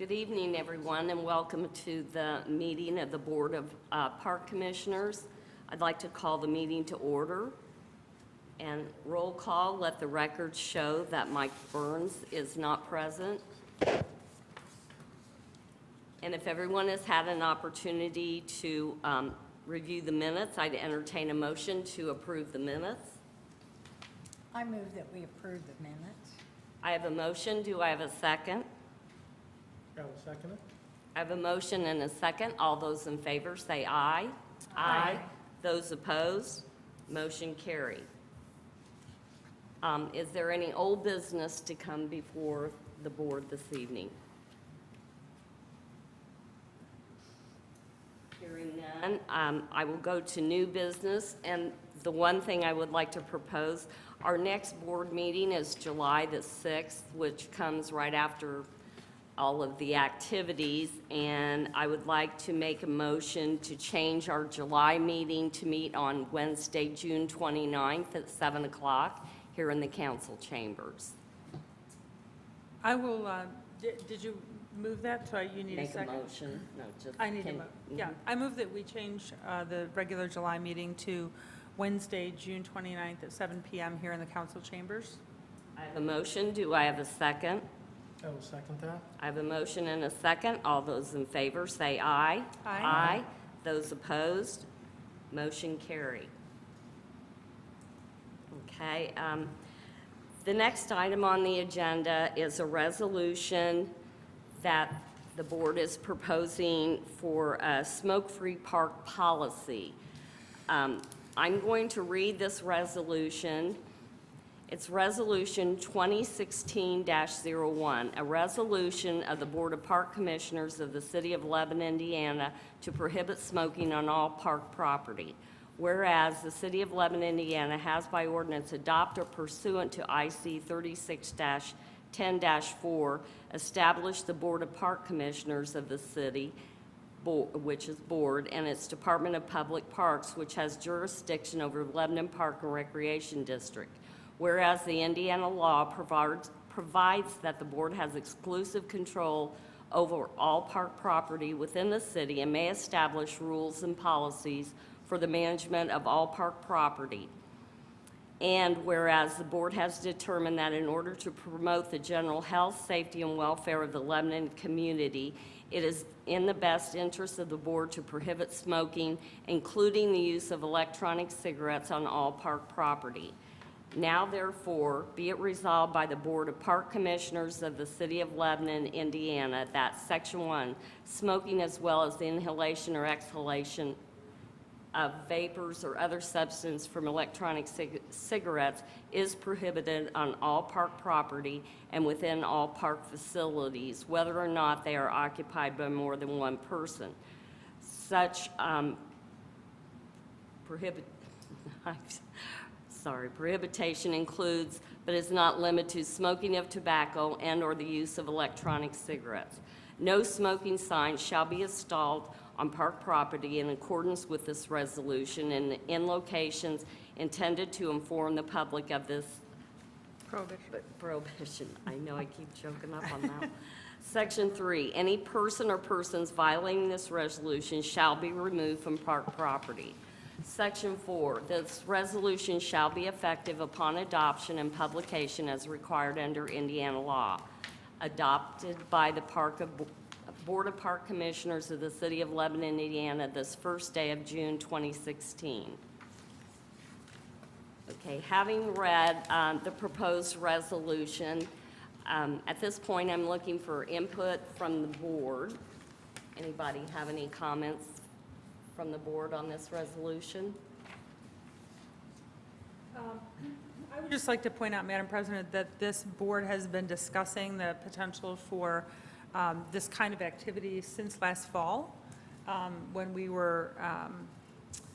Good evening, everyone, and welcome to the meeting of the Board of Park Commissioners. I'd like to call the meeting to order. And roll call, let the record show that Mike Burns is not present. And if everyone has had an opportunity to review the minutes, I'd entertain a motion to approve the minutes. I move that we approve the minutes. I have a motion. Do I have a second? I will second it. I have a motion and a second. All those in favor say aye. Aye. Those opposed, motion carried. Is there any old business to come before the board this evening? Hearing none, I will go to new business, and the one thing I would like to propose, our next board meeting is July the 6th, which comes right after all of the activities, and I would like to make a motion to change our July meeting to meet on Wednesday, June 29th at 7 o'clock here in the council chambers. I will, did you move that? So you need a Make a second? motion? No, just. I need a can- yeah. I move that we change the regular July meeting to Wednesday, June 29th at 7 p.m. here in the council chambers. I have a motion. Do I have a second? I will second that. I have a motion and a second. All those in favor say aye. Aye. Aye. Those opposed, motion carried. Okay, the next item on the agenda is a resolution that the board is proposing for a smoke-free park policy. I'm going to read this resolution. It's Resolution 2016-01, a resolution of the Board of Park Commissioners of the City of Lebanon, Indiana, to prohibit smoking on all park property. Whereas the City of Lebanon, Indiana has by ordinance adopted pursuant to IC 36-10-4 established the Board of Park Commissioners of the city, which is board, and its Department of Public Parks, which has jurisdiction over Lebanon Park and Recreation District. Whereas the Indiana law provides that the board has exclusive control over all park property within the city and may establish rules and policies for the management of all park property. And whereas the board has determined that in order to promote the general health, safety, and welfare of the Lebanon community, it is in the best interest of the board to prohibit smoking, including the use of electronic cigarettes on all park property. Now, therefore, be it resolved by the Board of Park Commissioners of the City of Lebanon, Indiana, that Section 1, smoking as well as the inhalation or exhalation of vapors or other substance from electronic cigarettes is prohibited on all park property and within all park facilities, whether or not they are occupied by more than one person. Such prohibition includes, but is not limited to, smoking of tobacco and or the use of electronic cigarettes. No smoking signs shall be installed on park property in accordance with this resolution and in locations intended to inform the public of this prohibition. I know I keep choking up on that. Section 3, any person or persons violating this resolution shall be removed from park property. Section 4, this resolution shall be effective upon adoption and publication as required under Indiana law. Adopted by the Board of Park Commissioners of the City of Lebanon, Indiana, this first day of June 2016. Okay, having read the proposed resolution, at this point I'm looking for input from the board. Anybody have any comments from the board on this resolution? I would just like to point out, Madam President, that this board has been discussing the potential for this kind of activity since last fall, when we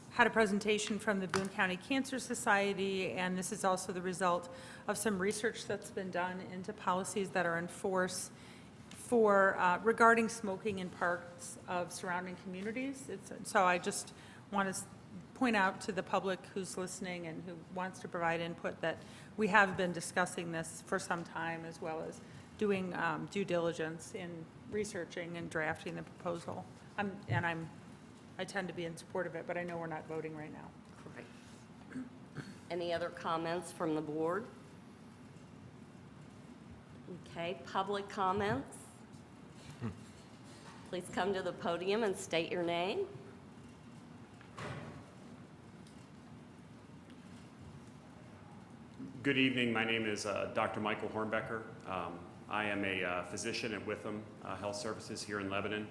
had a presentation from the Boone County Cancer Society, and this is also the result of some research that's been done into policies that are in force for regarding smoking in parts of surrounding communities. So I just want to point out to the public who's listening and who wants to provide input that we have been discussing this for some time, as well as doing due diligence in researching and drafting the proposal. I tend to be in support of it, but I know we're not voting right now. Great. Any other comments from the board? Okay, public comments? Please come to the podium and state your name. Good evening. My name is Dr. Michael Hornbecker. I am a physician at Witham Health Services here in Lebanon.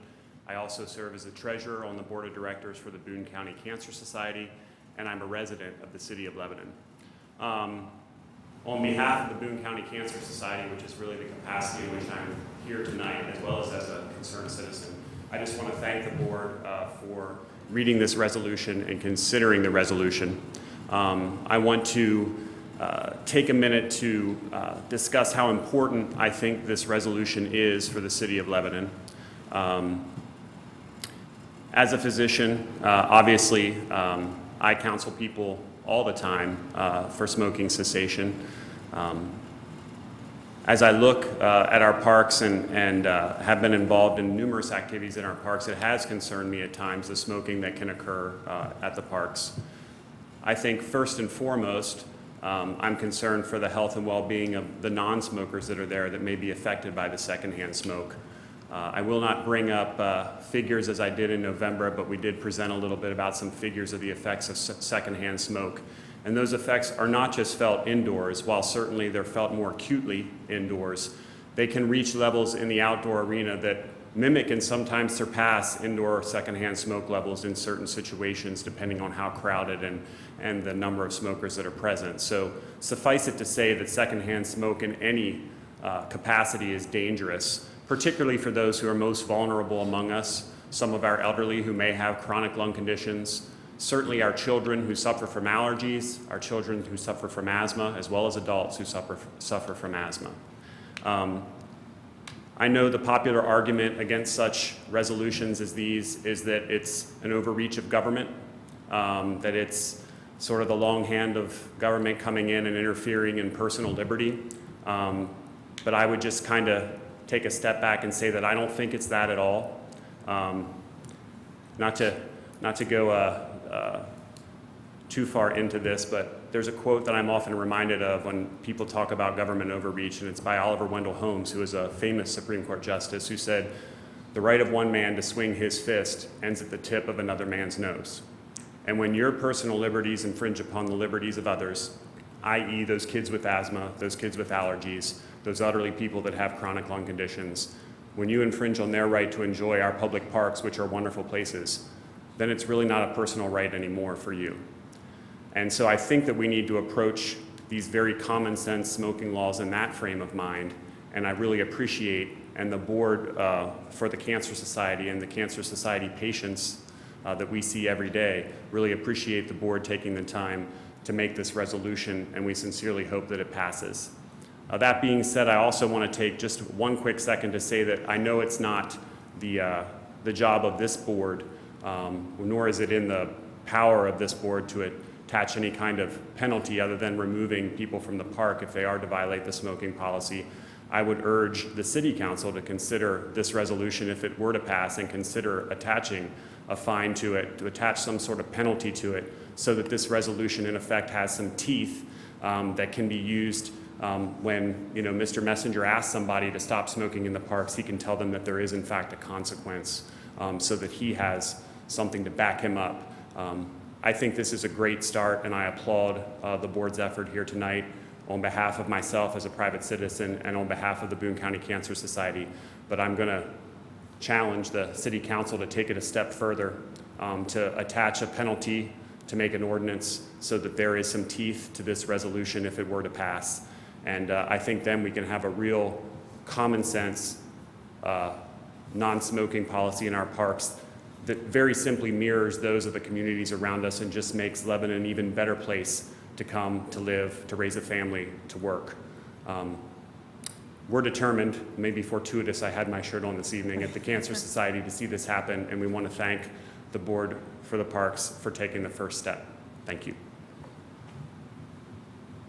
I also serve as a treasurer on the board of directors for the Boone County Cancer Society, and I'm a resident of the city of Lebanon. On behalf of the Boone County Cancer Society, which is really the capacity in which I'm here tonight, as well as a concerned citizen, I just want to thank the board for reading this resolution and considering the resolution. I want to take a minute to discuss how important I think this resolution is for the city of Lebanon. As a physician, obviously, I counsel people all the time for smoking cessation. As I look at our parks and have been involved in numerous activities in our parks, it has concerned me at times the smoking that can occur at the parks. I think first and foremost, I'm concerned for the health and well-being of the non-smokers that are there that may be affected by the secondhand smoke. I will not bring up figures as I did in November, but we did present a little bit about some figures of the effects of secondhand smoke. And those effects are not just felt indoors, while certainly they're felt more acutely indoors. They can reach levels in the outdoor arena that mimic and sometimes surpass indoor secondhand smoke levels in certain situations, depending on how crowded and the number of smokers that are present. So suffice it to say that secondhand smoke in any capacity is dangerous, particularly for those who are most vulnerable among us, some of our elderly who may have chronic lung conditions, certainly our children who suffer from allergies, our children who suffer from asthma, as well as adults who suffer from asthma. I know the popular argument against such resolutions as these is that it's an overreach of government, that it's sort of the long hand of government coming in and interfering in personal liberty. But I would just kind of take a step back and say that I don't think it's that at all. Not to go too far into this, but there's a quote that I'm often reminded of when people talk about government overreach, and it's by Oliver Wendell Holmes, who is a famous Supreme Court justice, who said, "The right of one man to swing his fist ends at the tip of another man's nose." And when your personal liberties infringe upon the liberties of others, i.e. those kids with asthma, those kids with allergies, those elderly people that have chronic lung conditions, when you infringe on their right to enjoy our public parks, which are wonderful places, then it's really not a personal right anymore for you. And so I think that we need to approach these very common sense smoking laws in that frame of mind, and I really appreciate, and the board for the Cancer Society and the Cancer Society patients that we see every day, really appreciate the board taking the time to make this resolution, and we sincerely hope that it passes. That being said, I also want to take just one quick second to say that I know it's not the job of this board, nor is it in the power of this board to attach any kind of penalty other than removing people from the park if they are to violate the smoking policy. I would urge the city council to consider this resolution if it were to pass and consider attaching a fine to it, to attach some sort of penalty to it, so that this resolution in effect has some teeth that can be used when Mr. Messenger asks somebody to stop smoking in the parks. He can tell them that there is in fact a consequence, so that he has something to back him up. I think this is a great start, and I applaud the board's effort here tonight on behalf of myself as a private citizen and on behalf of the Boone County Cancer Society. But I'm going to challenge the city council to take it a step further, to attach a penalty, to make an ordinance so that there is some teeth to this resolution if it were to pass. And I think then we can have a real common sense non-smoking policy in our parks that very simply mirrors those of the communities around us and just makes Lebanon an even better place to come, to live, to raise a family, to work. We're determined, maybe fortuitous, I had my shirt on this evening, at the Cancer Society to see this happen, and we want to thank the Board for the Parks for taking the first step. Thank you.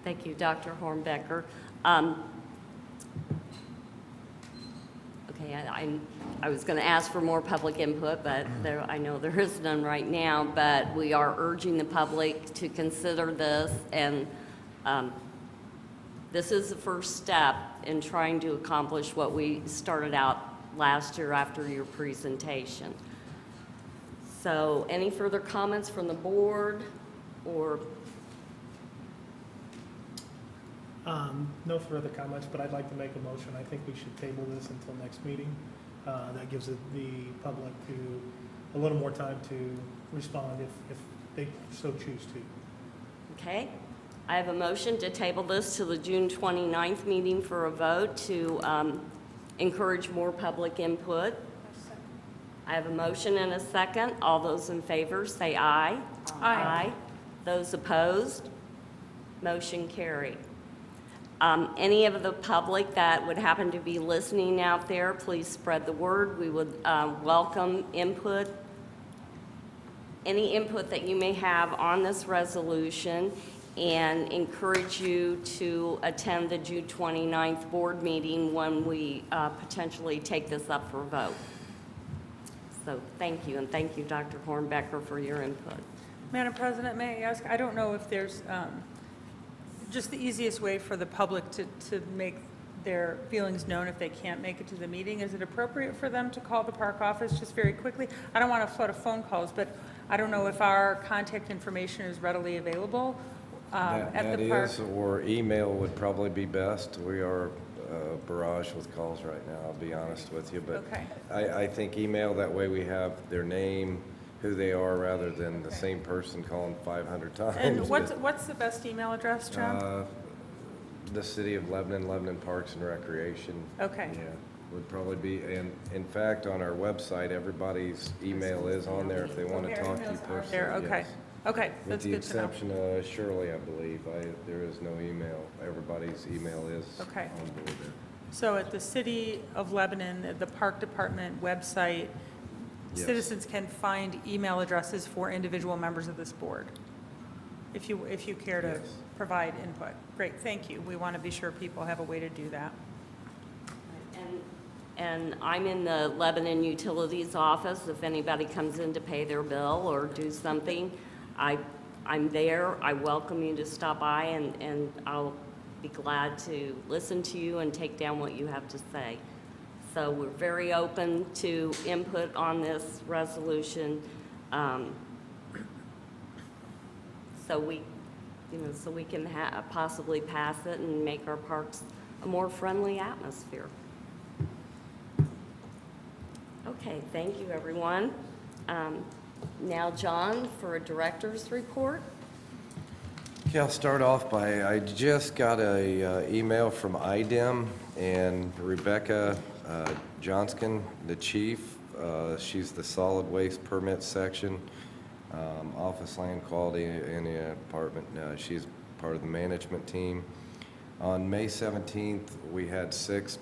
Thank you, Dr. Hornbecker. I was going to ask for more public input, but I know there is none right now, but we are urging the public to consider this, and this is the first step in trying to accomplish what we started out last year after your presentation. So any further comments from the board, or? No further comments, but I'd like to make a motion. I think we should table this until next meeting. That gives the public a little more time to respond if they so choose to. Okay. I have a motion to table this to the June 29th meeting for a vote to encourage more public input. I have a motion and a second. All those in favor say aye. Aye. Those opposed? Motion carried. Any of the public that would happen to be listening out there, please spread the word. We would welcome input, any input that you may have on this resolution, and encourage you to attend the June 29th board meeting when we potentially take this up for a vote. So thank you, and thank you, Dr. Hornbecker, for your input. Madam President, may I ask, I don't know if there's just the easiest way for the public to make their feelings known if they can't make it to the meeting. Is it appropriate for them to call the park office just very quickly? I don't want to flood of phone calls, but I don't know if our contact information is readily available at the park. That is, or email would probably be best. We are barrage with calls right now, I'll be honest with you. But Okay. I think email, that way we have their name, who they are, rather than the same person calling 500 times. And what's the best email address, John? The City of Lebanon, Lebanon Parks and Recreation. Okay. Yeah, would probably be, and in fact, on our website, everybody's email is on there if they want to Their talk to you emails are personally. there, okay. yes. Okay, With that's the good to know. exception of Shirley, I believe, there is no email. Everybody's email is Okay. on board there. So at the City of Lebanon, the Park Department website, Yes. citizens can find email addresses for individual members of this board, if you care to Yes. provide input. Great, thank you. We want to be sure people have a way to do that. And I'm in the Lebanon Utilities office. If anybody comes in to pay their bill or do something, I'm there. I welcome you to stop by, and I'll be glad to listen to you and take down what you have to say. So we're very open to input on this resolution. So we can possibly pass it and make our parks a more friendly atmosphere. Okay, thank you, everyone. Now, John, for a director's report. Okay, I'll start off by, I just got a email from IDEM, and Rebecca Johnston, the chief, she's the solid waste permit section, office land quality in the apartment. She's part of the management team. On May 17th, we had 6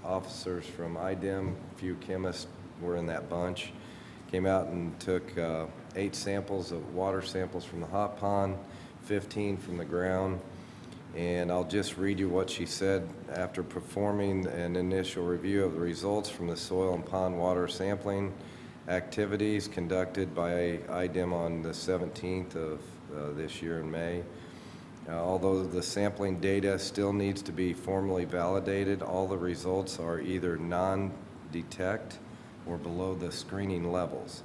officers from IDEM, a few chemists were in that bunch, came out and took 8 samples of water samples from the hot pond, 15 from the ground. And I'll just read you what she said. After performing an initial review of the results from the soil and pond water sampling activities conducted by IDEM on the 17th of this year in May, although the sampling data still needs to be formally validated, all the results are either non-detect or below the screening levels.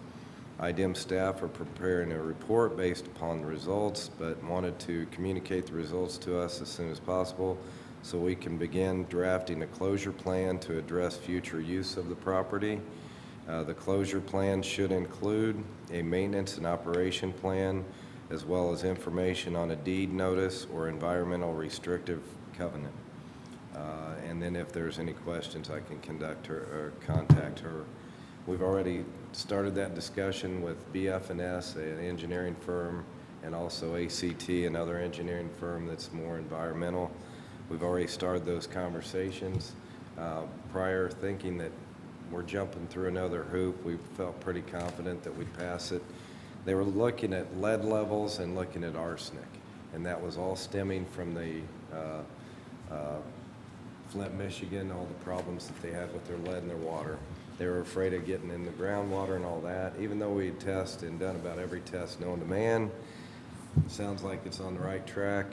IDEM staff are preparing a report based upon the results, but wanted to communicate the results to us as soon as possible so we can begin drafting a closure plan to address future use of the property. The closure plan should include a maintenance and operation plan, as well as information on a deed notice or environmental restrictive covenant. And then if there's any questions, I can contact her. We've already started that discussion with BF&S, an engineering firm, and also ACT, another engineering firm that's more environmental. We've already started those conversations. Prior thinking that we're jumping through another hoop, we felt pretty confident that we'd pass it. They were looking at lead levels and looking at arsenic, and that was all stemming from the Flint, Michigan, all the problems that they had with their lead in their water. They were afraid of getting in the groundwater and all that. Even though we test and done about every test known to man, sounds like it's on the right track.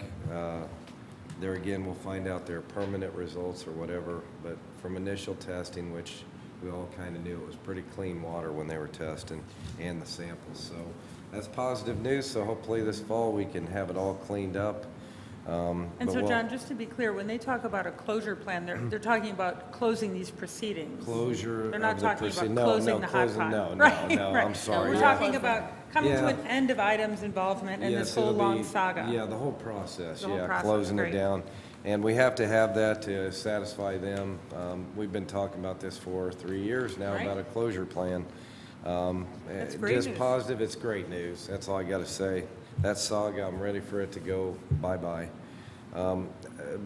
There again, we'll find out their permanent results or whatever, but from initial testing, which we all kind of knew it was pretty clean water when they were testing and the samples. So that's positive news, so hopefully this fall we can have it all cleaned up. And But so, we'll- John, just to be clear, when they talk about a closure plan, they're talking about closing these proceedings. Closure They're not of the talking proceed- about no, closing no, the hot closing- pot. no, Right, no, right. I'm sorry, We're yeah. talking about coming to Yeah. an end of Item's involvement in this Yes, whole it'll long be- saga. Yeah, the whole process, The whole yeah, process, closing it great. down. And we have to have that to satisfy them. We've been talking about this for 3 years now, Right. about a closure plan. That's great Just news. positive, it's great news. That's all I got to say. That saga, I'm ready for it to go bye-bye.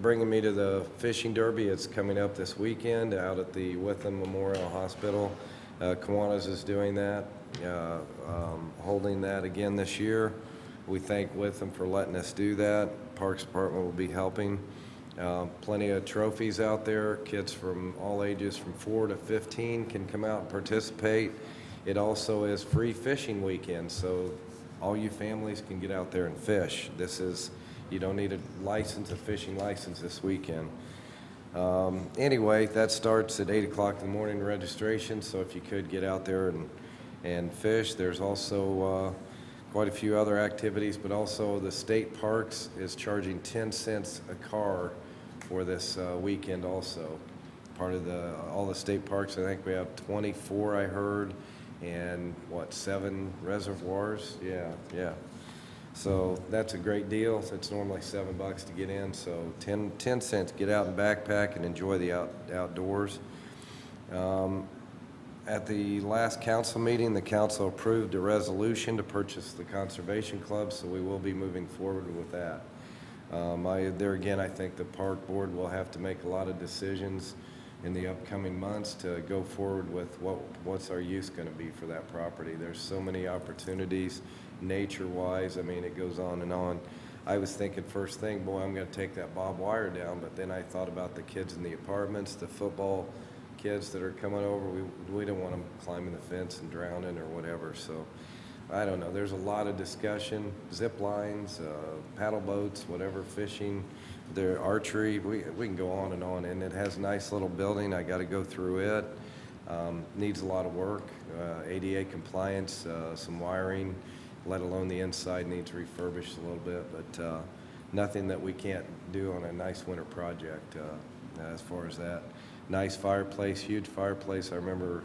Bringing me to the fishing derby, it's coming up this weekend out at the Witham Memorial Hospital. Kiwanis is doing that, holding that again this year. We thank Witham for letting us do that. Parks Department will be helping. Plenty of trophies out there. Kids from all ages, from 4 to 15, can come out and participate. It also is free fishing weekend, so all you families can get out there and fish. You don't need a license, a fishing license this weekend. Anyway, that starts at 8 o'clock in the morning registration, so if you could get out there and fish. There's also quite a few other activities, but also the state parks is charging 10 cents a car for this weekend also. Part of all the state parks, I think we have 24, I heard, and 7 reservoirs? Yeah. So that's a great deal. It's normally $7 to get in, so 10 cents, get out and backpack and enjoy the outdoors. At the last council meeting, the council approved a resolution to purchase the Conservation Club, so we will be moving forward with that. There again, I think the park board will have to make a lot of decisions in the upcoming months to go forward with what's our use going to be for that property. There's so many opportunities nature-wise. I mean, it goes on and on. I was thinking first thing, boy, I'm going to take that barbed wire down, but then I thought about the kids in the apartments, the football kids that are coming over. We don't want them climbing the fence and drowning or whatever. So I don't know. There's a lot of discussion. Zip lines, paddle boats, whatever, fishing, the archery. We can go on, and it has a nice little building. I got to go through it. Needs a lot of work. ADA compliance, some wiring, let alone the inside needs refurbished a little bit, but nothing that we can't do on a nice winter project as far as that. Nice fireplace, huge fireplace. I remember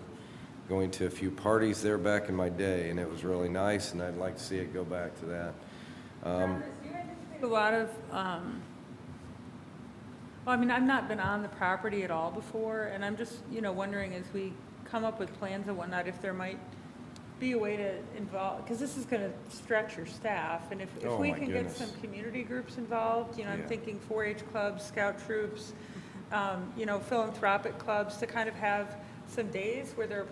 going to a few parties there back in my day, and it was really nice, and I'd like to see it go back to that. A lot of, well, I mean, I've not been on the property at all before, and I'm just, wondering as we come up with plans and whatnot, if there might be a way to involve, because this is going to stretch your staff, and if Oh, we my can goodness. get some community groups involved, I'm Yeah. thinking 4-H clubs, scout troops, philanthropic clubs, to kind of have some days where they're,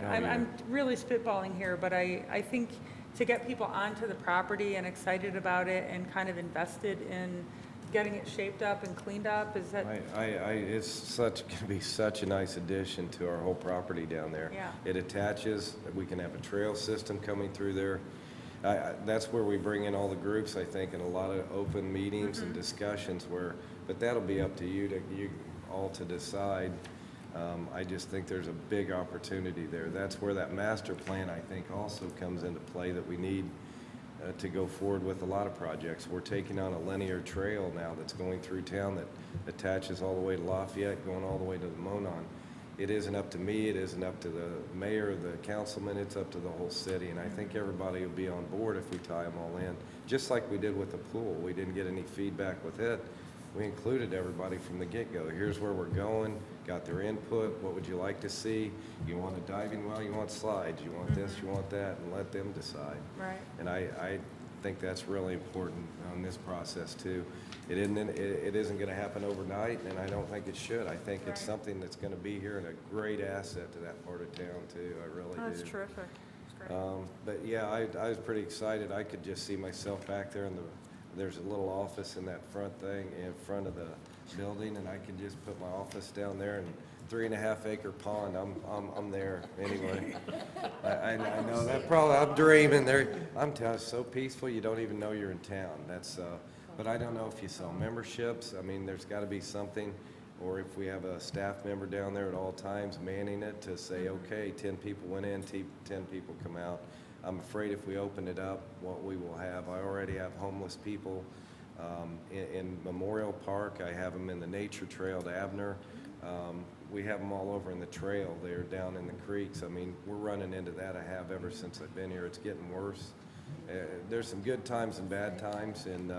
I'm really spitballing here, but I think to get people onto the property and excited about it and kind of invested in getting it shaped up and cleaned up, is that, It's going to be such a nice addition to our whole property down there. Yeah. It attaches, we can have a trail system coming through there. That's where we bring in all the groups, I think, and a lot of open meetings and discussions but that'll be up to you all to decide. I just think there's a big opportunity there. That's where that master plan, I think, also comes into play, that we need to go forward with a lot of projects. We're taking on a linear trail now that's going through town that attaches all the way to Lafayette, going all the way to the Monon. It isn't up to me, it isn't up to the mayor, the councilman, it's up to the whole city, and I think everybody will be on board if we tie them all in. Just like we did with the pool, we didn't get any feedback with it. We included everybody from the get-go. Here's where we're going, got their input, what would you like to see? You want a diving well, you want slides, you want this, you want that, and let them decide. right? And I think that's really important on this process too. It isn't going to happen overnight, and I don't think it should. I think it's something that's going to be here and a great asset to that part of town too. I really do. That's terrific. That's great. But yeah, I was pretty excited. I could just see myself back there in the there's a little office in that front thing, in front of the building, and I can just put my office down there, and 3.5 acre pond, I'm there anyway. I know that probably, I'm dreaming there. I'm telling you, it's so peaceful, you don't even know you're in town. That's, but I don't know if you sell memberships. I mean, there's got to be something, or if we have a staff member down there at all times manning it to say, okay, 10 people went in, 10 people come out. I'm afraid if we open it up, what we will have, I already have homeless people in Memorial Park. I have them in the nature trail to Abner. We have them all over in the trail there down in the creeks. I mean, we're running into that. I have ever since I've been here. It's getting worse. There's some good times and bad times, and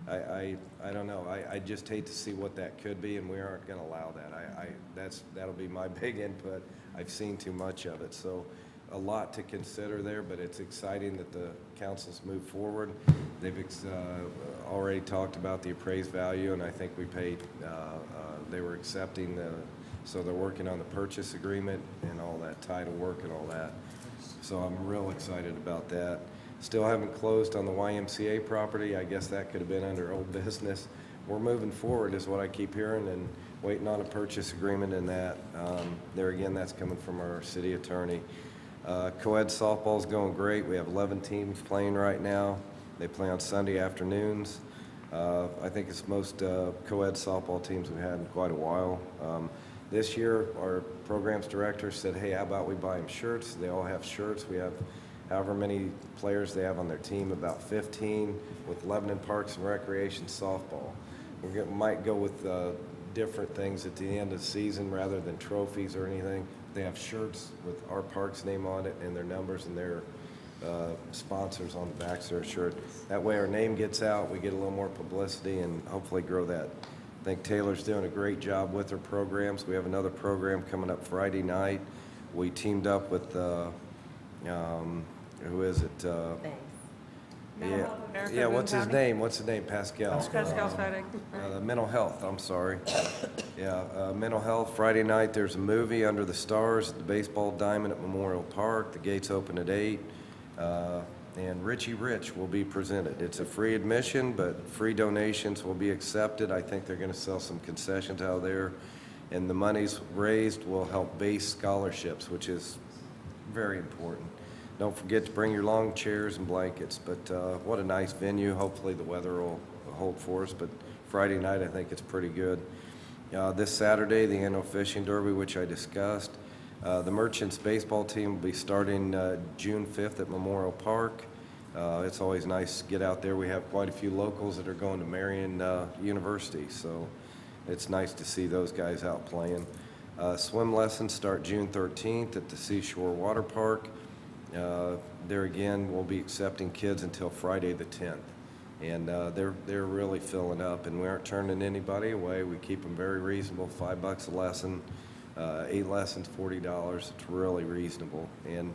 I don't know. I just hate to see what that could be, and we aren't going to allow that. That'll be my big input. I've seen too much of it, so a lot to consider there, but it's exciting that the council's moved forward. They've already talked about the appraised value, and I think we paid, they were accepting so they're working on the purchase agreement and all that, title work and all that. So I'm real excited about that. Still haven't closed on the YMCA property. I guess that could have been under old business. We're moving forward is what I keep hearing, and waiting on a purchase agreement in that. There again, that's coming from our city attorney. Co-ed softball's going great. We have 11 teams playing right now. They play on Sunday afternoons. I think it's most co-ed softball teams we've had in quite a while. This year, our programs director said, hey, how about we buy them shirts? They all have shirts. We have however many players they have on their team, about 15, with Lebanon Parks and Recreation softball. We might go with different things at the end of the season rather than trophies or anything. They have shirts with our park's name on it and their numbers and their sponsors on the backs of their shirt. That way our name gets out, we get a little more publicity, and hopefully grow that. I think Taylor's doing a great job with her programs. We have another program coming up Friday night. We teamed up with, who is it? Yeah, what's his name? What's his name? Pascal. Pascal Fettig. Mental health, I'm sorry. Yeah, mental health, Friday night, there's a movie, Under the Stars, at the baseball diamond at Memorial Park. The gates open at 8. And Richie Rich will be presented. It's a free admission, but free donations will be accepted. I think they're going to sell some concessions out there. And the monies raised will help base scholarships, which is very important. Don't forget to bring your lawn chairs and blankets, but what a nice venue. Hopefully the weather will hold for us, but Friday night I think it's pretty good. This Saturday, the annual fishing derby, which I discussed. The Merchants baseball team will be starting June 5th at Memorial Park. It's always nice to get out there. We have quite a few locals that are going to Marion University, so it's nice to see those guys out playing. Swim lessons start June 13th at the Seashore Water Park. There again, we'll be accepting kids until Friday the 10th. And they're really filling up, and we aren't turning anybody away. We keep them very reasonable, $5 a lesson, 8 lessons, $40. It's really reasonable. And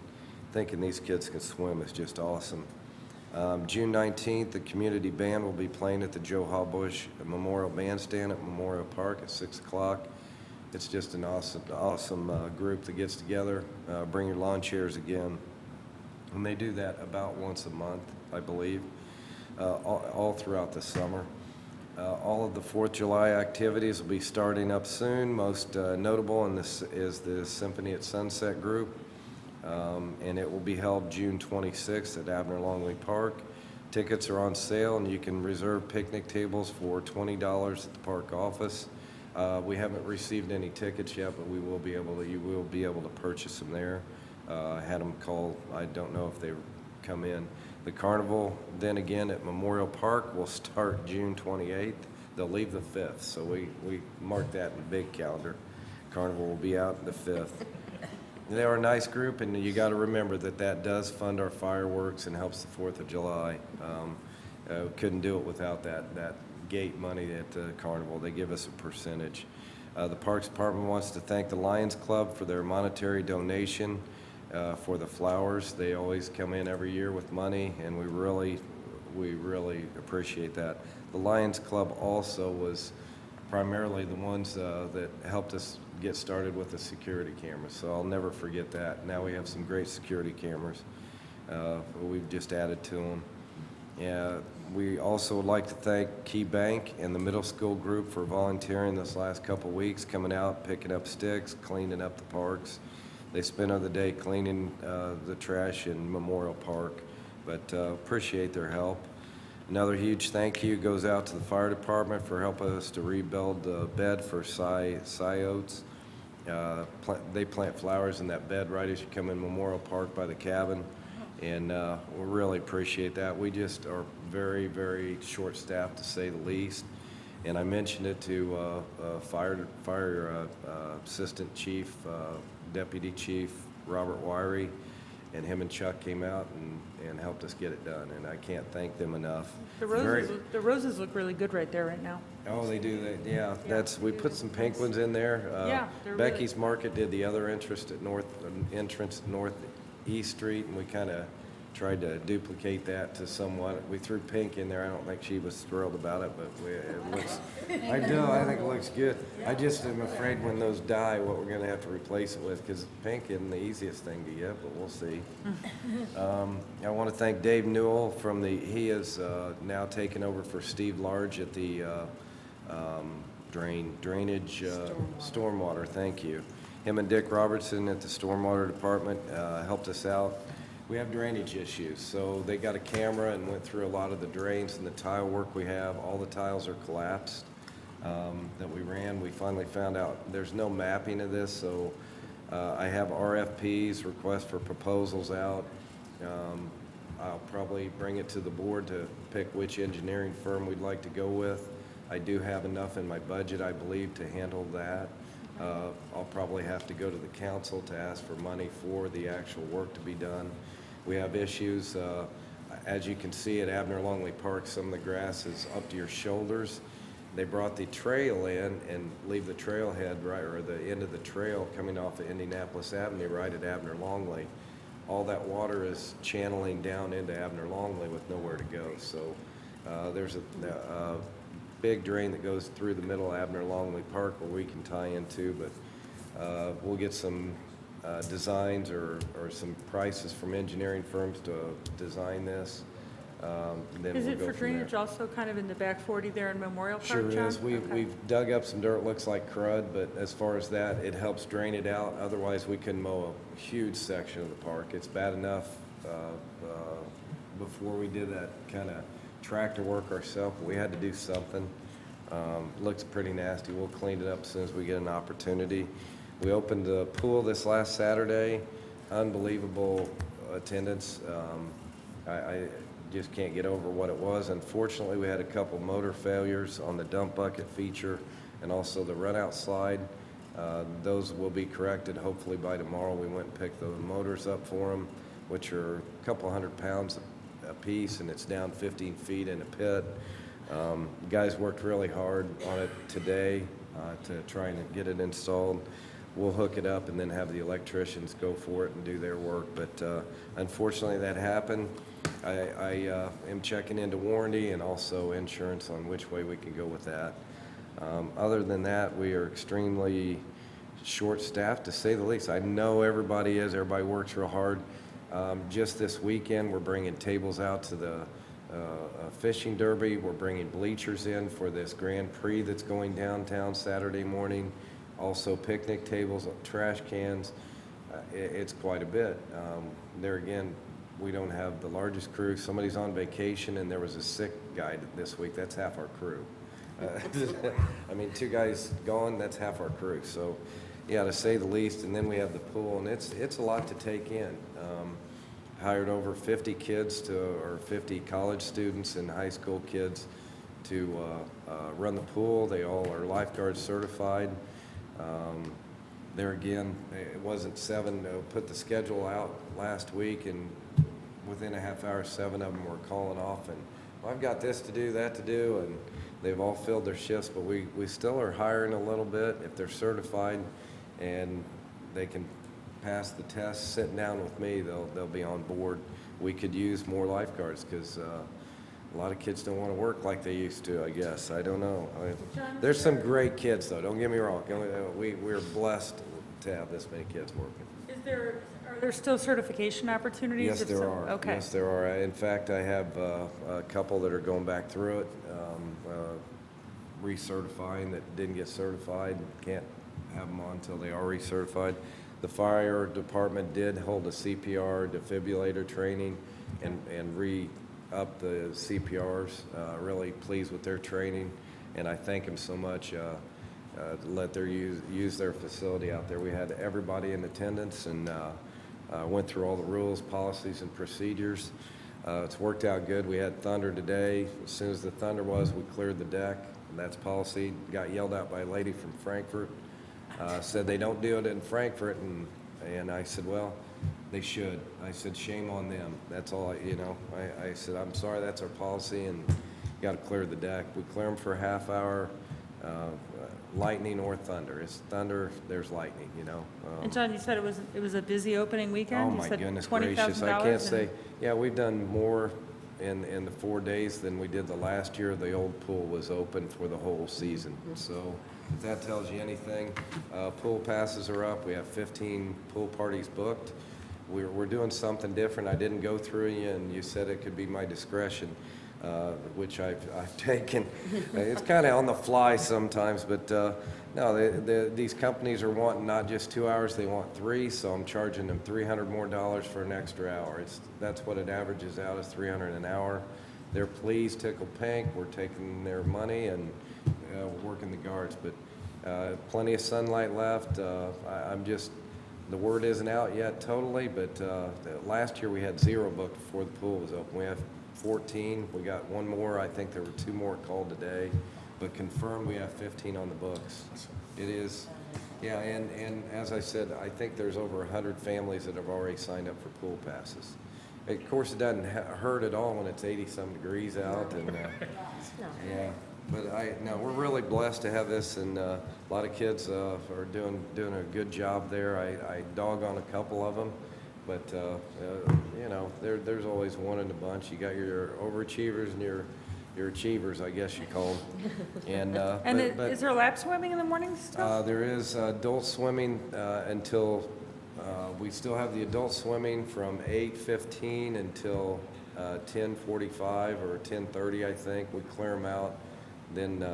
thinking these kids can swim is just awesome. June 19th, the community band will be playing at the Joe Hallbush Memorial Bandstand at Memorial Park at 6 o'clock. It's just an awesome group that gets together. Bring your lawn chairs again. And they do that about once a month, I believe, all throughout the summer. All of the 4th of July activities will be starting up soon. Most notable in this is the Symphony at Sunset group. And it will be held June 26th at Abner Longley Park. Tickets are on sale, and you can reserve picnic tables for $20 at the park office. We haven't received any tickets yet, but you will be able to purchase them there. I had them call. I don't know if they come in. The carnival, then again at Memorial Park, will start June 28th. They'll leave the 5th, so we mark that in the big calendar. Carnival will be out the 5th. They are a nice group, and you got to remember that does fund our fireworks and helps the 4th of July. Couldn't do it without that gate money at the carnival. They give us a percentage. The Parks Department wants to thank the Lions Club for their monetary donation for the flowers. They always come in every year with money, and we really appreciate that. The Lions Club also was primarily the ones that helped us get started with the security cameras, so I'll never forget that. Now we have some great security cameras. We've just added to them. Yeah, We also would like to thank Key Bank and the middle school group for volunteering this last couple of weeks, coming out, picking up sticks, cleaning up the parks. They spent the day cleaning the trash in Memorial Park, but appreciate their help. Another huge thank you goes out to the fire department for helping us to rebuild the bed for Sciotes. They plant flowers in that bed right as you come in Memorial Park by the cabin, and we really appreciate that. We just are very, very short-staffed, to say the least. And I mentioned it to Fire Assistant Chief, Deputy Chief Robert Wiry, and him and Chuck came out and helped us get it done, and I can't thank them enough. The roses look really good right there right now. Oh, they do, yeah, we put some pink ones in there. Yeah, they're really- Becky's Market did the other entrance at Northeast Street, and we kind of tried to duplicate that to somewhat. We threw pink in there. I don't think she was thrilled about it, but it looks, I think it looks good. I just am afraid when those die, what we're gonna have to replace it with, because pink isn't the easiest thing to get, but we'll see. I want to thank Dave Newell he is now taking over for Steve Large at the drainage, stormwater, thank you. Him and Dick Robertson at the stormwater department helped us out. We have drainage issues, so they got a camera and went through a lot of the drains and the tile work we have. All the tiles are collapsed that we ran. We finally found out there's no mapping of this, so I have RFPs, requests for proposals out. I'll probably bring it to the board to pick which engineering firm we'd like to go with. I do have enough in my budget, I believe, to handle that. I'll probably have to go to the council to ask for money for the actual work to be done. We have issues, as you can see at Abner Longley Park, some of the grass is up to your shoulders. They brought the trail in and leave the trailhead right, or the end of the trail coming off of Indianapolis Avenue right at Abner Longley. All that water is channeling down into Abner Longley with nowhere to go. So there's a big drain that goes through the middle of Abner Longley Park where we can tie into, but we'll get some designs or some prices from engineering firms to design this. Then Is we'll it go for from there. drainage also kind of in the back 40 there in Memorial Park, Sure John? is. Okay. We've dug up some dirt, looks like crud, but as far as that, it helps drain it out. Otherwise, we couldn't mow a huge section of the park. It's bad enough before we did that kind of tractor work ourselves. We had to do something. Looks pretty nasty. We'll clean it up as soon as we get an opportunity. We opened the pool this last Saturday. Unbelievable attendance. I just can't get over what it was. Unfortunately, we had a couple motor failures on the dump bucket feature and also the run-out slide. Those will be corrected hopefully by tomorrow. We went and picked the motors up for them, which are a couple 100 pounds a piece, and it's down 15 feet in a pit. Guys worked really hard on it today to try and get it installed. We'll hook it up and then have the electricians go for it and do their work. But unfortunately, that happened. I am checking into warranty and also insurance on which way we can go with that. Other than that, we are extremely short-staffed, to say the least. I know everybody is. Everybody works real hard. Just this weekend, we're bringing tables out to the fishing derby. We're bringing bleachers in for this Grand Prix that's going downtown Saturday morning. Also picnic tables, trash cans. It's quite a bit. There again, we don't have the largest crew. Somebody's on vacation and there was a sick guy this week. That's half our crew. I mean, 2 guys gone, that's half our crew. So yeah, to say the least. And then we have the pool, and it's a lot to take in. Hired over 50 kids or 50 college students and high school kids to run the pool. They all are lifeguard certified. There again, it wasn't 7. Put the schedule out last week, and within a half hour, 7 of them were calling off, and well, I've got this to do, that to do, and they've all filled their shifts, but we still are hiring a little bit. If they're certified and they can pass the test, sitting down with me, they'll be on board. We could use more lifeguards because a lot of kids don't want to work like they used to, I guess. I don't know. There's some great kids, though. Don't get me wrong. We're blessed to have this many kids working. Is Are there still certification opportunities? Yes, if there so? are. Okay. Yes, there are. In fact, I have a couple that are going back through it, recertifying that didn't get certified, can't have them on until they are recertified. The fire department did hold a CPR defibrillator training and re-up the CPRs. Really pleased with their training, and I thank them so much. To let their use their facility out there. We had everybody in attendance and went through all the rules, policies, and procedures. It's worked out good. We had thunder today. As soon as the thunder was, we cleared the deck. And that's policy. Got yelled at by a lady from Frankfurt. Said they don't do it in Frankfurt, and I said, well, they should. I said, shame on them. That's all. I said, I'm sorry. That's our policy, and got to clear the deck. We clear them for a half hour. Lightning or thunder. It's thunder, there's lightning, And John, you said it was a busy opening weekend? Oh, You my said goodness $20,000 gracious. I can't and- say, yeah, we've done more in the 4 days than we did the last year. The old pool was open for the whole season. So if that tells you anything, pool passes are up. We have 15 pool parties booked. We're doing something different. I didn't go through you, and you said it could be my discretion. Which I've taken. It's kind of on the fly sometimes, but no, these companies are wanting not just 2 hours, they want 3, so I'm charging them $300 more for an extra hour. That's what it averages out as $300 an hour. They're pleased, tickle pink, we're taking their money and working the guards, but plenty of sunlight left. The word isn't out yet totally, but last year we had 0 booked before the pool was open. We have 14. We got 1 more. I think there were 2 more called today, but confirmed we have 15 on the books. It is, yeah, and as I said, I think there's over 100 families that have already signed up for pool passes. Of course, it doesn't hurt at all when it's 80-some degrees out, and yeah. But we're really blessed to have this, and a lot of kids are doing a good job there. I dog on a couple of them. But, there's always one in the bunch. You got your overachievers and your achievers, I guess you call them. And, is there lap swimming in the morning still? there is adult swimming until, we still have the adult swimming from 8:15 until 10:45 or 10:30, I think. We clear them out. Then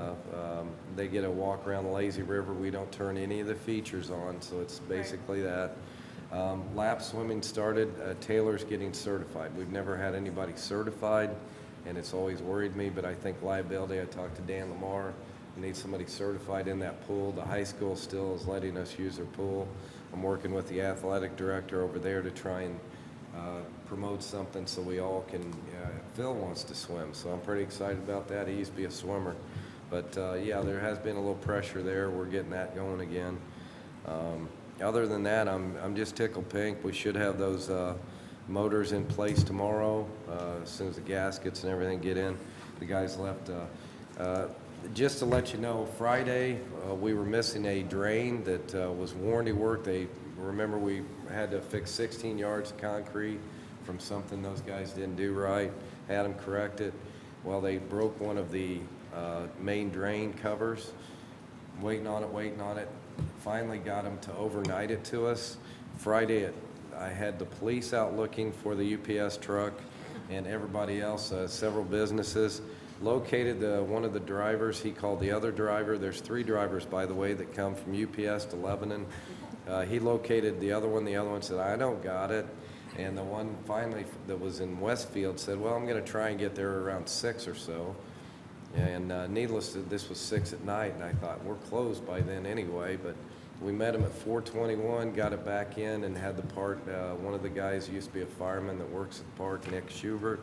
they get a walk around the lazy river. We don't turn any of the features on, so it's basically that. Lap swimming started, Taylor's getting certified. We've never had anybody certified, and it's always worried me, but I think liability, I talked to Dan Lamar, we need somebody certified in that pool. The high school still is letting us use their pool. I'm working with the athletic director over there to try and promote something so we all can, Phil wants to swim, so I'm pretty excited about that. He used to be a swimmer. But yeah, there has been a little pressure there. We're getting that going again. Other than that, I'm just tickled pink. We should have those motors in place tomorrow, as soon as the gaskets and everything get in. The guys left. Just to let you know, Friday, we were missing a drain that was warranty work. Remember we had to fix 16 yards of concrete from something those guys didn't do right, had them correct it. Well, they broke one of the main drain covers, waiting on it. Finally got them to overnight it to us. Friday, I had the police out looking for the UPS truck and everybody else, several businesses. Located one of the drivers. He called the other driver. There's 3 drivers, by the way, that come from UPS to Lebanon. He located the other one. The other one said, I don't got it. And the one finally that was in Westfield said, well, I'm going to try and get there around 6 or so. And needless to this was 6 at night, and I thought, we're closed by then anyway, but we met him at 4:21, got it back in, and had the part. One of the guys used to be a fireman that works at the park, Nick Schubert,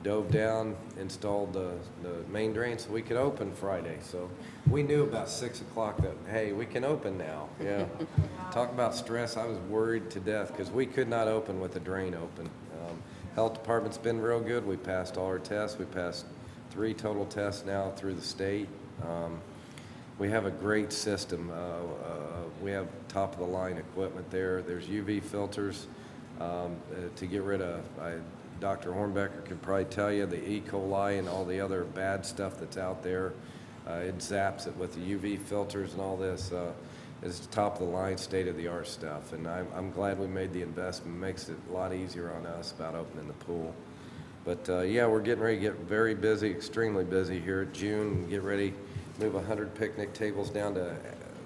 dove down, installed the main drain so we could open Friday. So we knew about 6 o'clock that, hey, we can open now. Yeah. Talk about stress. I was worried to death because we could not open with the drain open. Health department's been real good. We passed all our tests. We passed 3 total tests now through the state. We have a great system. We have top-of-the-line equipment there. There's UV filters to get rid of. Dr. Hornbecker can probably tell you the E. coli and all the other bad stuff that's out there. It zaps it with the UV filters and all this. is top-of-the-line, state-of-the-art stuff. And I'm glad we made the investment. It makes it a lot easier on us about opening the pool. But yeah, we're getting ready to get very busy, extremely busy here at June. Get ready, move 100 picnic tables down to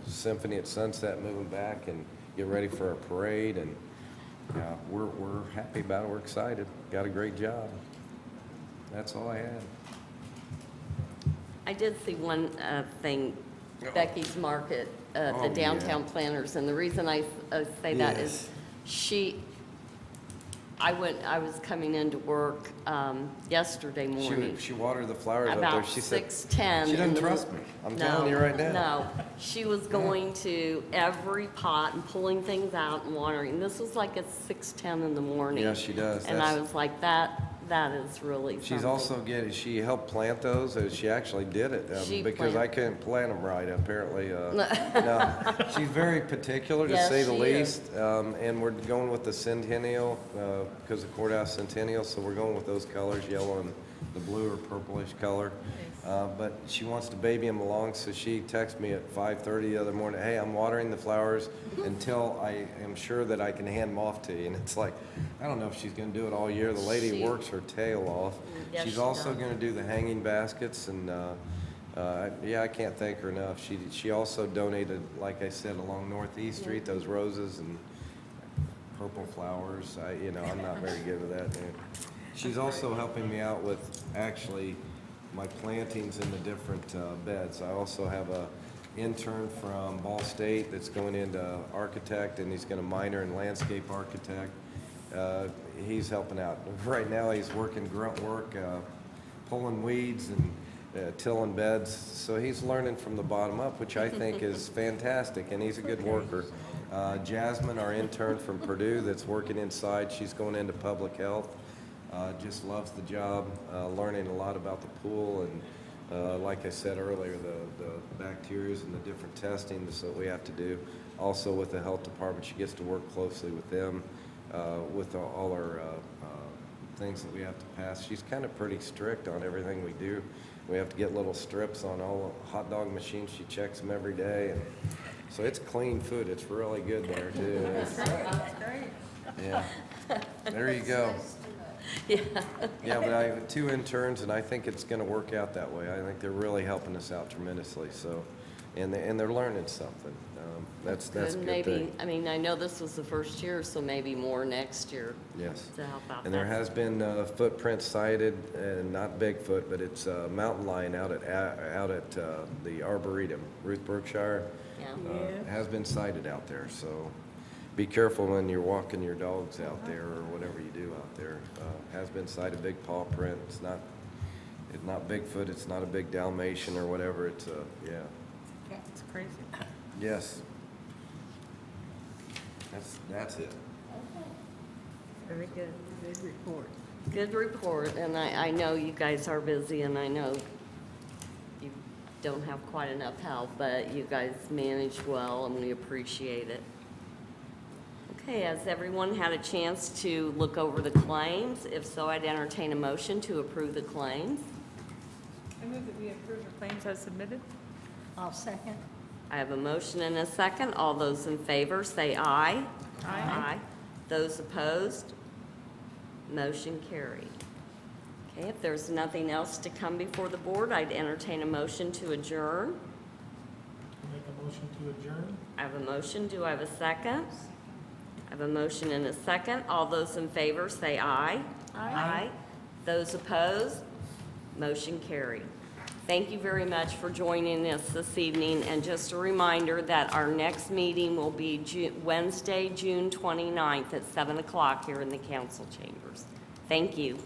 Symphony at Sunset, moving back, and get ready for our parade. And yeah, we're happy about it. We're excited. Got a great job. That's all I had. I did see one thing, Becky's Market, Oh, the downtown planners, and the reason I say that is I was coming into work yesterday morning. She watered the flowers out there. About She said, 6:10. she doesn't trust me. I'm telling you right now. No, she was going to every pot and pulling things out and watering. This was like at 6:10 in the morning. Yeah, she does. And I was like, that is really something. She's also she helped plant those, and she actually did it, She because I planted. couldn't plant them right, apparently. No, she's very particular, to Yes, say the she least. And we're going with the Centennial, because of Courthouse Centennial, so we're going with those colors, yellow and the blue or purplish color. But she wants to baby them along, so she texted me at 5:30 the other morning, hey, I'm watering the flowers until I am sure that I can hand them off to you. And it's like, I don't know if she's gonna do it all year. The lady She- works her tail off. Yes, She's she also does. gonna do the hanging baskets, and, yeah, I can't thank her enough. She also donated, like I said, along Northeast Street, those roses and purple flowers. I'm not very good with that. She's also helping me out with, actually, my plantings in the different beds. I also have a intern from Ball State that's going into architect, and he's going to minor in landscape architect. He's helping out. Right now, he's working grunt work, pulling weeds and tilling beds. So he's learning from the bottom up, which I think is fantastic, and he's a good worker. Jasmine, our intern from Purdue that's working inside, she's going into public health. Just loves the job, learning a lot about the pool, and like I said earlier, the bacteria and the different testing that we have to do. Also with the health department, she gets to work closely with them, with all our things that we have to pass. She's kind of pretty strict on everything we do. We have to get little strips on all the hot dog machines. She checks them every day, and so it's clean food. It's really good there too. Yeah, there you go. Yeah. Yeah, but I have 2 interns, and I think it's going to work out that way. I think they're really helping us out tremendously. So, and they're learning something. That's a And good maybe, thing. I mean, I know this was the first year, so maybe more next year Yes. to help out. And there That's- has been footprints cited, and not Bigfoot, but it's a mountain lion out at the Arboretum, Ruth Berkshire. Yeah. Has been sighted out there, so be careful when you're walking your dogs out there or whatever you do out there. Has been sighted, big paw print. It's not Bigfoot. It's not a big Dalmatian or whatever. It's yeah. It's crazy. Yes. That's it. Very good. Good report. Good report, and I know you guys are busy, and I know you don't have quite enough help, but you guys manage well, and we appreciate it. Okay, has everyone had a chance to look over the claims? If so, I'd entertain a motion to approve the claims. I move that we approve the claims as submitted. I'll second. I have a motion and a second. All those in favor, say aye. Aye. Those opposed? Motion carried. Okay, if there's nothing else to come before the board, I'd entertain a motion to adjourn. Make a motion to adjourn? I have a motion. Do I have a second? I have a motion and a second. All those in favor, say aye. Aye. Those opposed? Motion carried. Thank you very much for joining us this evening, and just a reminder that our next meeting will be Wednesday, June 29th at 7 o'clock here in the council chambers. Thank you.